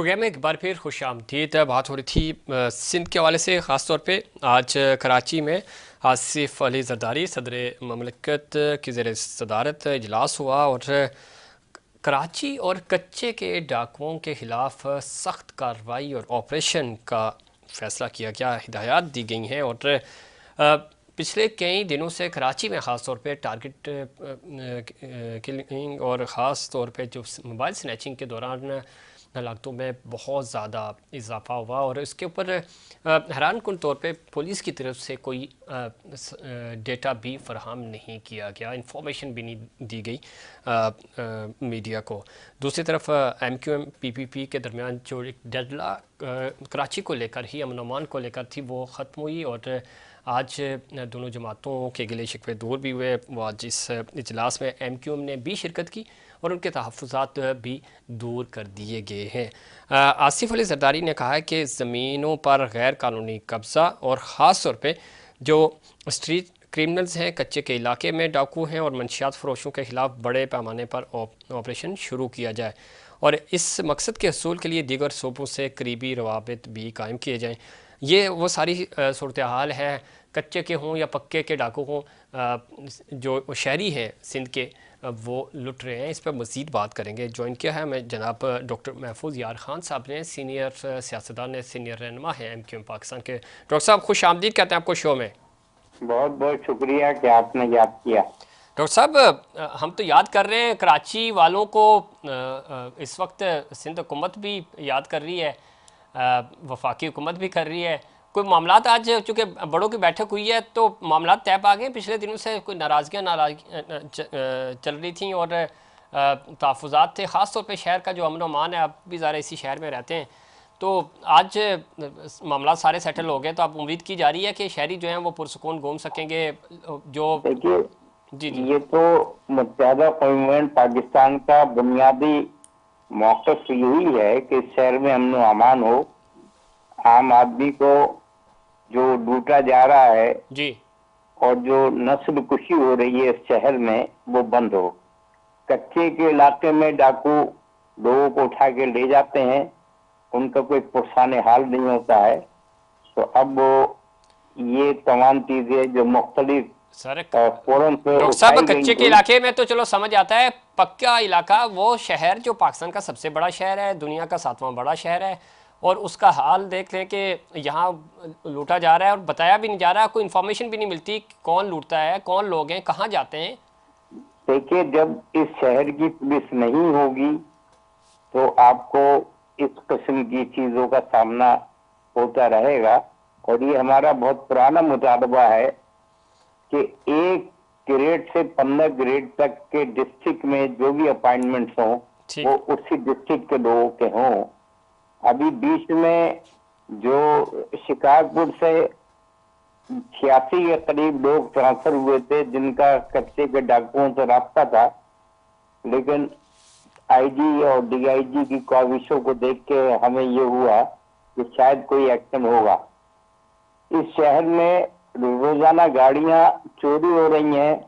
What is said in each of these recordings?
Programme में एक बार फिर खुश आमदीद। बात हो रही थी सिंध के हवाले से, ख़ास तौर पे आज कराची में आसिफ अली जरदारी सदर ममलिकत की ज़ेर सदारत इजलास हुआ और कराची और कच्चे के डाकुओं के ख़िलाफ़ सख्त कार्रवाई और ऑपरेशन का फ़ैसला किया गया। हिदायत दी गई हैं और पिछले कई दिनों से कराची में ख़ास तौर पे टारगेट किलिंग और ख़ास तौर पे जो मोबाइल स्नैचिंग के दौरान लागतों में बहुत ज़्यादा इजाफा हुआ और इसके ऊपर हैरान कुन तौर पे पुलिस की तरफ से कोई डेटा भी फराहम नहीं किया गया, इंफॉर्मेशन भी नहीं दी गई मीडिया को। दूसरी तरफ MQM PPP के दरमियान जो एक डेडला कराची को लेकर ही, अमन अमान को लेकर थी, वो ख़त्म हुई और आज दोनों जमातों के गिले शिकवे दूर भी हुए। वो आज इस इजलास में MQM ने भी शिरकत की और उनके तहफ़्फ़ुज़ात भी दूर कर दिए गए हैं। आसिफ अली जरदारी ने कहा है कि ज़मीनों पर गैर कानूनी कब्ज़ा और ख़ास तौर पे जो स्ट्रीट क्रिमिनल्स हैं, कच्चे के इलाके में डाकू हैं और मंशियात फरोशों के ख़िलाफ़ बड़े पैमाने पर ऑपरेशन शुरू किया जाए और इस मकसद के हसूल के लिए दीगर सूबों से करीबी रवाबित भी कायम किए जाएँ। ये वो सारी सूरत हाल है, कच्चे के हों या पक्के के डाकू हों, जो शहरी हैं सिंध के वो लुट रहे हैं। इस पर मज़ीद बात करेंगे। ज्वाइन किया है मैं जनाब डॉक्टर महफूज यार खान साहब ने, सीनियर सियासतदान है, सीनियर रहनुमा है MQM पाकिस्तान के। डॉक्टर साहब खुश आमदीद कहते हैं आपको शो में। बहुत बहुत शुक्रिया कि आपने याद किया। डॉक्टर साहब, हम तो याद कर रहे हैं कराची वालों को, इस वक्त सिंध हुकूमत भी याद कर रही है, वफाकी हुकूमत भी कर रही है। कोई मामलात आज चूँकि बड़ों की बैठक हुई है तो मामलात तय पा गए। पिछले दिनों से कोई नाराज़गियाँ चल रही थी और तहफ़्फ़ुज़ात थे, ख़ास तौर पे शहर का जो अमन अमान है। आप भी ज़रा इसी शहर में रहते हैं, तो आज मामला सारे सेटल हो गए, तो आप उम्मीद की जा रही है कि शहरी जो हैं वो पुरसुकून घूम सकेंगे। जो देखिए, जी जी ये तो मुत्तहदा कौम पाकिस्तान का बुनियादी मौक़िफ़ यही है कि इस शहर में अमन अमान हो, आम आदमी को जो लूटा जा रहा है जी और जो नस्ल कुशी हो रही है इस शहर में वो बंद हो। कच्चे के इलाके में डाकू लोगों को उठा के ले जाते हैं, उनका कोई पुरसाने हाल नहीं होता है। तो अब वो ये तमाम चीजें जो मुख्तलिफ सर, फोरम पे डॉक्टर साहब उठाई गई कच्चे के थी। इलाके में तो चलो समझ आता है, पक्का इलाका वो शहर जो पाकिस्तान का सबसे बड़ा शहर है, दुनिया का 7वां बड़ा शहर है, और उसका हाल देख लें कि यहाँ लूटा जा रहा है और बताया भी नहीं जा रहा, कोई इन्फॉर्मेशन भी नहीं मिलती कौन लूटता है, कौन लोग हैं, कहाँ जाते हैं। देखिए, जब इस शहर की पुलिस नहीं होगी तो आपको इस किस्म की चीजों का सामना होता रहेगा। और ये हमारा बहुत पुराना मुतालबा है कि एक ग्रेड से 15 ग्रेड तक के डिस्ट्रिक्ट में जो भी अपॉइंटमेंट्स हों वो ठीक। उसी डिस्ट्रिक्ट के लोगों के हों। अभी बीच में जो शिकारपुर से 86 के करीब लोग ट्रांसफर हुए थे जिनका कच्चे के डाकुओं से रास्ता था, लेकिन IG और DIG की काविशों को देख के हमें ये हुआ कि शायद कोई एक्शन होगा। इस शहर में रोजाना गाड़ियां चोरी हो रही हैं,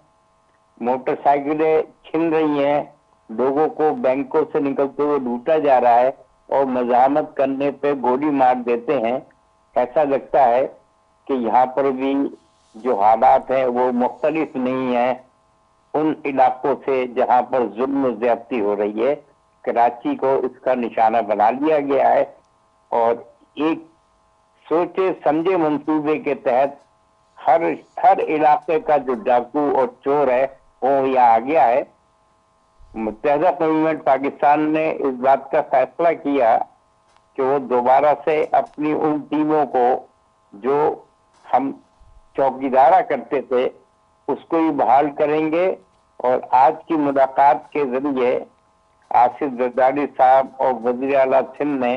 मोटरसाइकिलें छिन रही हैं, लोगों को बैंकों से निकलते हुए लूटा जा रहा है और मज़ाहमत करने पे गोली मार देते हैं। ऐसा लगता है कि यहाँ पर भी जो हालात हैं वो मुख्तलिफ नहीं है उन इलाकों से जहाँ पर जुल्म ज्यादती हो रही है। कराची को इसका निशाना बना लिया गया है और एक सोचे समझे मंसूबे के तहत हर हर इलाके का जो डाकू और चोर है वो यहाँ आ गया है। मुत्तहदा कौम पाकिस्तान ने इस बात का फैसला किया कि वो दोबारा से अपनी उन टीमों को जो हम चौकीदारा करते थे उसको ही बहाल करेंगे। और आज की मुलाकात के जरिए आसिफ जरदारी साहब और वज़ीर आला सिंध ने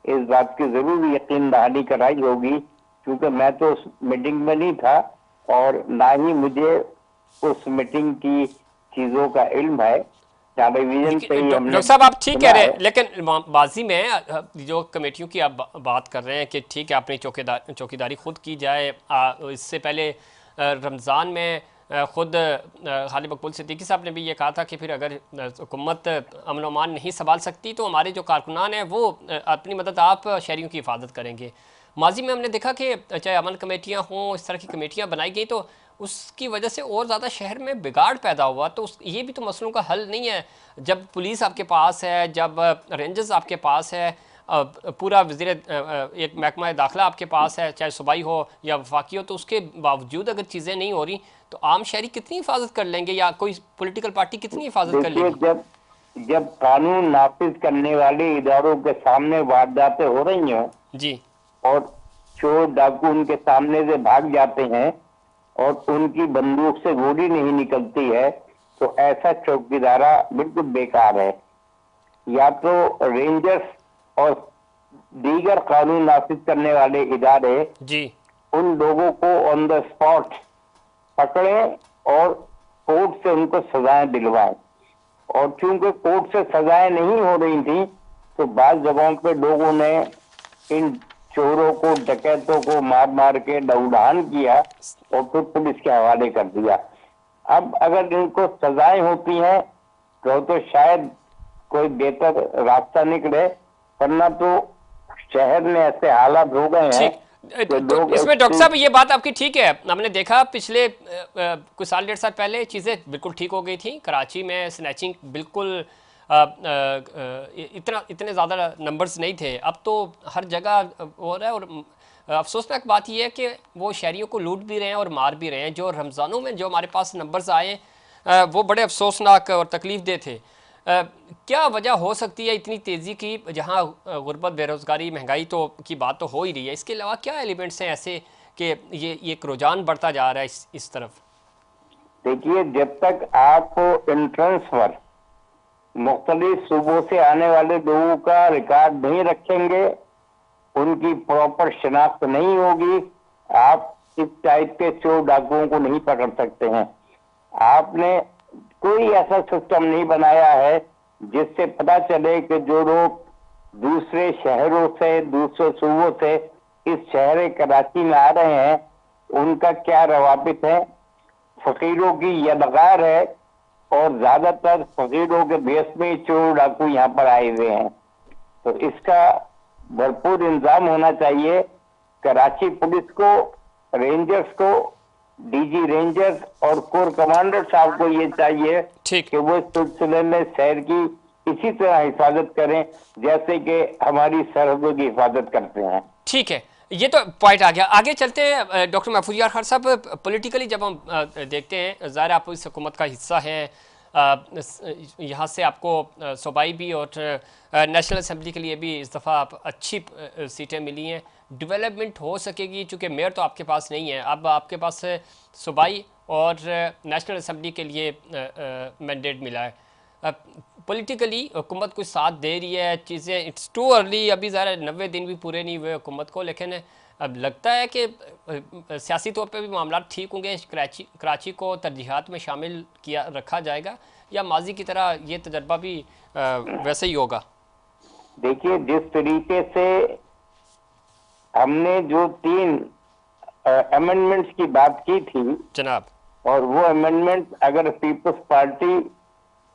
इस बात की जरूर यकीन दहानी कराई होगी, क्योंकि मैं तो उस मीटिंग में नहीं था और ना ही मुझे उस मीटिंग की चीजों का इल्म है। टेलीविजन पे ही हमने डॉक्टर साहब आप ठीक सुना कह रहे हैं, है। लेकिन बाजी में जो कमेटियों की आप बात कर रहे हैं कि ठीक है अपनी चौकीदारी खुद की जाए। इससे पहले रमज़ान में खुद खालिद मकबूल सिद्दीकी साहब ने भी ये कहा था कि फिर अगर हुकूमत अमन अमान नहीं संभाल सकती तो हमारे जो कारकुनान हैं वो अपनी मदद आप शहरियों की हिफाजत करेंगे। माजी में हमने देखा कि चाहे अमन कमेटियाँ हों, इस तरह की कमेटियाँ बनाई गई तो उसकी वजह से और ज़्यादा शहर में बिगाड़ पैदा हुआ। तो ये भी तो मसलों का हल नहीं है। जब पुलिस आपके पास है, जब रेंजर्स आपके पास है, पूरा वज़ीर एक महकमा दाखिला आपके पास है, चाहे सूबाई हो या वफाकी हो, तो उसके बावजूद अगर चीज़ें नहीं हो रही तो आम शहरी कितनी हिफाजत कर लेंगे या कोई पॉलिटिकल पार्टी कितनी हिफाजत कर देखिए, लेगी? जब जब कानून नाफिज करने वाले इदारों के सामने वारदातें हो रही हैं जी और चोर डाकू उनके सामने से भाग जाते हैं और उनकी बंदूक से गोली नहीं निकलती है, तो ऐसा चौकीदारा बिल्कुल बेकार है। या तो रेंजर्स और दीगर कानून नाफिज करने वाले इदारे जी उन लोगों को ऑन द स्पॉट पकड़ें और कोर्ट से उनको सजाएं दिलवाएं। और चूंकि कोर्ट से सजाएं नहीं हो रही थी तो बाद जगहों पे लोगों ने इन चोरों को, डकैतों को मार मार के दौड़ान किया और फिर पुलिस के हवाले कर दिया। अब अगर इनको सजाएं होती हैं तो शायद कोई बेहतर रास्ता निकले, वरना तो शहर में ऐसे हालात हो गए हैं कि तो लोग इसमें डॉक्टर साहब ये बात आपकी ठीक है। हमने देखा पिछले कुछ साल, 1.5 साल पहले चीज़ें बिल्कुल ठीक हो गई थी। कराची में स्नैचिंग बिल्कुल इतने ज़्यादा नंबर्स नहीं थे। अब तो हर जगह हो रहा है। और अफसोसनाक बात यह है कि वो शहरियों को लूट भी रहे हैं और मार भी रहे हैं। जो रमज़ानों में जो हमारे पास नंबर्स आए वो बड़े अफसोसनाक और तकलीफ दे थे। क्या वजह हो सकती है इतनी तेज़ी की, जहां गुर्बत, बेरोज़गारी, महंगाई तो की बात तो हो ही रही है, इसके अलावा क्या एलिमेंट्स हैं ऐसे कि ये एक रुझान बढ़ता जा रहा है इस तरफ? देखिए, जब तक आप एंट्रेंस पर मुख्तलिफ सूबों से आने वाले लोगों का रिकॉर्ड नहीं रखेंगे, उनकी प्रॉपर शिनाख्त नहीं होगी, आप इस टाइप के चोर डाकुओं को नहीं पकड़ सकते हैं। आपने कोई ऐसा सिस्टम नहीं बनाया है जिससे पता चले कि जो लोग दूसरे शहरों से, दूसरे सूबों से इस शहर कराची में आ रहे हैं उनका क्या रवाबित है। फकीरों की यदगार है और ज्यादातर फकीरों के भेष में चोर डाकू यहाँ पर आए हुए हैं। तो इसका भरपूर इंतजाम होना चाहिए। कराची पुलिस को, रेंजर्स को, डीजी रेंजर्स और कोर कमांडर साहब को ये चाहिए कि वो इस सिलसिले में शहर की इसी तरह हिफाजत करें जैसे कि हमारी सरहदों की हिफाजत करते हैं। ठीक है, ये तो पॉइंट आ गया। आगे चलते हैं डॉक्टर महफूज यार खान साहब। पॉलिटिकली जब हम देखते हैं, ज़ाहिर आप इस हुकूमत का हिस्सा हैं, यहाँ से आपको सूबाई भी और नेशनल असम्बली के लिए भी इस दफ़ा आप अच्छी सीटें मिली हैं। डेवलपमेंट हो सकेगी चूँकि मेयर तो आपके पास नहीं है, अब आपके पास सूबाई और नेशनल असम्बली के लिए मैंडेट मिला है। पॉलिटिकली हुकूमत कुछ साथ दे रही है, चीज़ें इट्स टू अर्ली, अभी ज़रा 90 दिन भी पूरे नहीं हुए हुकूमत को, लेकिन अब लगता है कि सियासी तौर पे भी मामला ठीक होंगे। कराची को तरजीहात में शामिल किया रखा जाएगा या माजी की तरह ये तजर्बा भी वैसे ही होगा? देखिए, जिस तरीके से हमने जो 3 अमेंडमेंट्स की बात की थी जनाब, और वो अमेंडमेंट अगर पीपल्स पार्टी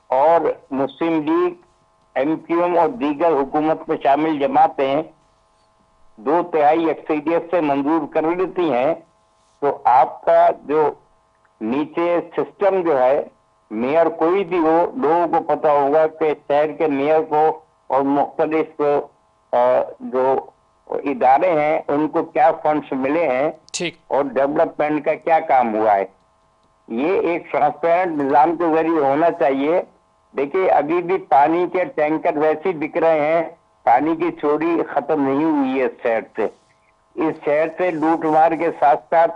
और मुस्लिम लीग, MQM और दीगर हुकूमत में शामिल जमातें 2/3 अक्सरियत से मंजूर कर लेती हैं तो आपका जो नीचे सिस्टम जो है, मेयर कोई भी हो, लोगों को पता होगा कि शहर के मेयर को और मुख्तलिफ जो इदारे हैं उनको क्या फंड्स मिले हैं, ठीक, और डेवलपमेंट का क्या काम हुआ है। ये एक ट्रांसपेरेंट निजाम के जरिए होना चाहिए। देखिए, अभी भी पानी के टैंकर वैसे बिक रहे हैं, पानी की चोरी खत्म नहीं हुई है इस शहर से। इस शहर से लूट मार के साथ साथ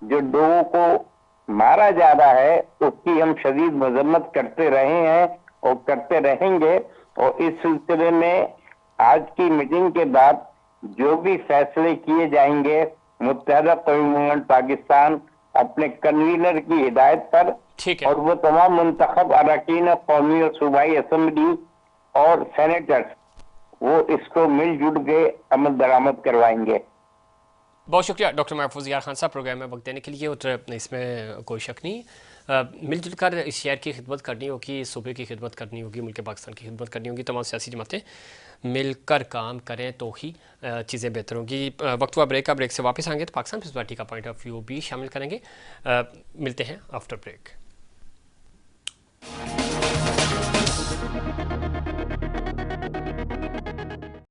जो लोगों को मारा जा रहा है उसकी हम शदीद मजम्मत करते रहे हैं और करते रहेंगे। और इस सिलसिले में आज की मीटिंग के बाद जो भी फैसले किए जाएंगे, मुत्तहदा कौमी मूवमेंट पाकिस्तान अपने कन्वीनर की हिदायत पर ठीक है, और वो तमाम मुंतखब अरकान कौमी और सूबाई असम्बली और सेनेटर्स वो इसको मिलजुल के अमल दरामद करवाएंगे। बहुत शुक्रिया डॉक्टर महफूज यार खान साहब प्रोग्राम में वक्त देने के लिए, और इसमें कोई शक नहीं। मिलजुल कर इस शहर की खिदमत करनी होगी, सूबे की खिदमत करनी होगी, मुल्क पाकिस्तान की खिदमत करनी होगी। तमाम सियासी जमातें मिलकर काम करें तो ही चीज़ें बेहतर होंगी। वक्त हुआ ब्रेक का, ब्रेक से वापस आएंगे तो पाकिस्तान पीपल्स पार्टी का पॉइंट ऑफ व्यू भी शामिल करेंगे। मिलते हैं आफ्टर ब्रेक।